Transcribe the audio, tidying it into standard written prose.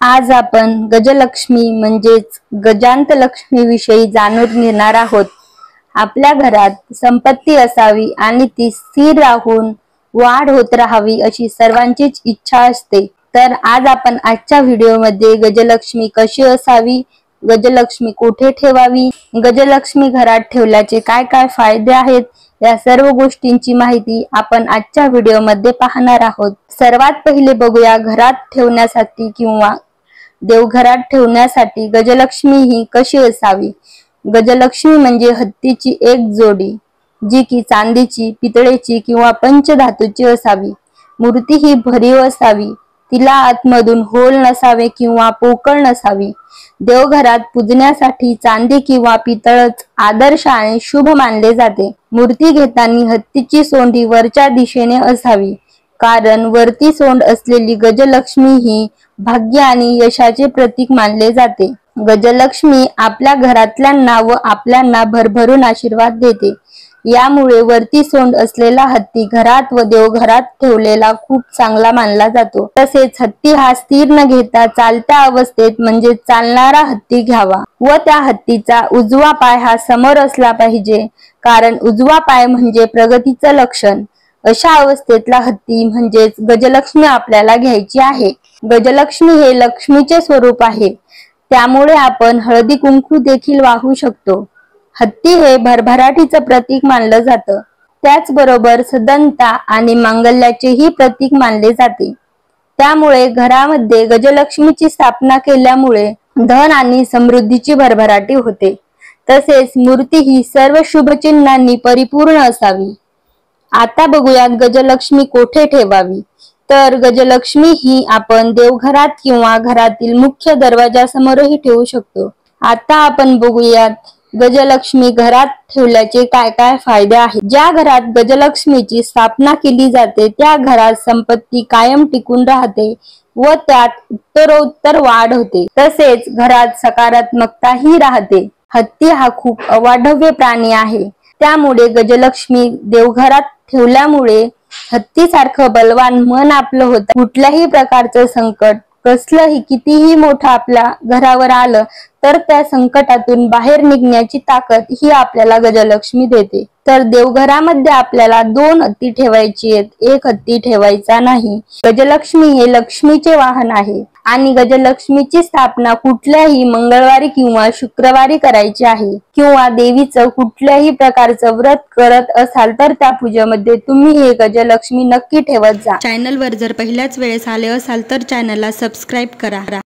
आज आपण गजलक्ष्मी म्हणजेच गजांत लक्ष्मी विषयी जाणून घेणार आहोत। आपल्या घरात संपत्ती असावी आणि ती स्थिर राहून वाढ होत राहावी अशी सर्वांचीच इच्छा असते। तर आज आपण आजच्या व्हिडिओमध्ये गजलक्ष्मी कशी असावी, गजलक्ष्मी कुठे ठेवावी, गजलक्ष्मी घरात ठेवल्याचे काय काय फायदे आहेत, या सर्व गोष्टींची माहिती आपण आजच्या व्हिडिओमध्ये पाहणार आहोत। सर्वात पहिले बघूया घरात ठेवण्यासाठी किंवा देवघरात ठेवण्यासाठी गजलक्ष्मी ही कशी असावी। गजलक्ष्मी म्हणजे हत्तीची एक जोडी, जी की चांदीची, पितळेची किंवा पंचधातूची असावी। मूर्ती ही भरीव असावी, तिला आतमधून होल नसावे किंवा पोकळ नसावी। देवघरात पूजण्यासाठी चांदी किंवा पितळच आदर्श आणि शुभ मानले जाते। मूर्ती घेताना हत्तीची सोंड ही वरच्या दिशेने असावी, कारण वरती सोंड असलेली गजलक्ष्मी ही भाग्य आणि यशाचे प्रतीक मानले जाते। गजलक्ष्मी आपल्या घरातल्यांना व आपल्यांना भरभरून आशीर्वाद देते। यामुळे वरती सोंड असलेला हत्ती घरात व देवघरात ठेवलेला खूप चांगला मानला जातो। तसेच हत्ती हा स्थिर न घेता चालत्या अवस्थेत म्हणजे चालणारा हत्ती घ्यावा व त्या हत्तीचा उजवा पाय हा समोर असला पाहिजे, कारण उजवा पाय म्हणजे प्रगतीचं लक्षण। अशा अवस्थेतला हत्ती म्हणजेच गजलक्ष्मी आपल्याला घ्यायची आहे। गजलक्ष्मी हे लक्ष्मीचे स्वरूप आहे, त्यामुळे आपण हळदी कुंकू देखील वाहू शकतो। हत्ती हे भरभराटीचं प्रतीक मानलं जातं, त्याचबरोबर सदनता आणि मांगल्याचेही प्रतीक मानले जाते। त्यामुळे घरामध्ये गजलक्ष्मीची स्थापना केल्यामुळे धन आणि समृद्धीची भरभराटी होते। तसेच मूर्ती ही सर्व शुभचिन्हांनी परिपूर्ण असावी। आता बघूयात गजलक्ष्मी कोठे ठेवावी। तर गजलक्ष्मी ही आपण देवघरात किंवा घरातील मुख्य दरवाजासमोरही ठेवू शकतो। आता आपण बघूयात गजलक्ष्मी घरात ठेवल्याचे काय काय फायदे आहेत। ज्या घरात गजलक्ष्मीची स्थापना केली जाते त्या घरात संपत्ती कायम टिकून राहते व त्यात उत्तरोत्तर वाढ होते। तसेच घरात सकारात्मकताही राहते। हत्ती हा खूप अवाढव्य प्राणी आहे, त्यामुळे गजलक्ष्मी देवघरात ठेवल्यामुळे हत्तीसारखं बलवान मन आपलं होतं। कुठल्याही प्रकारचं संकट कसलंही कितीही मोठं आपल्या घरावर आलं तर त्या संकटातून बाहेर निघण्याची ताकद ही आपल्याला गजलक्ष्मी देते। तर देवघरामध्ये आपल्याला 2 हत्ती ठेवायची आहेत, 1 हत्ती ठेवायचा नाही। गजलक्ष्मी हे लक्ष्मीचे वाहन आहे आणि गजलक्ष्मीची स्थापना कुठल्याही मंगळवारी किंवा शुक्रवारी करायची आहे, किंवा देवीचं कुठल्याही प्रकारचं व्रत करत असाल तर त्या पूजेमध्ये तुम्ही हे गजलक्ष्मी नक्की ठेवत जा। चॅनलवर जर पहिल्याच वेळेस आले असाल तर चॅनलला सबस्क्राईब करा।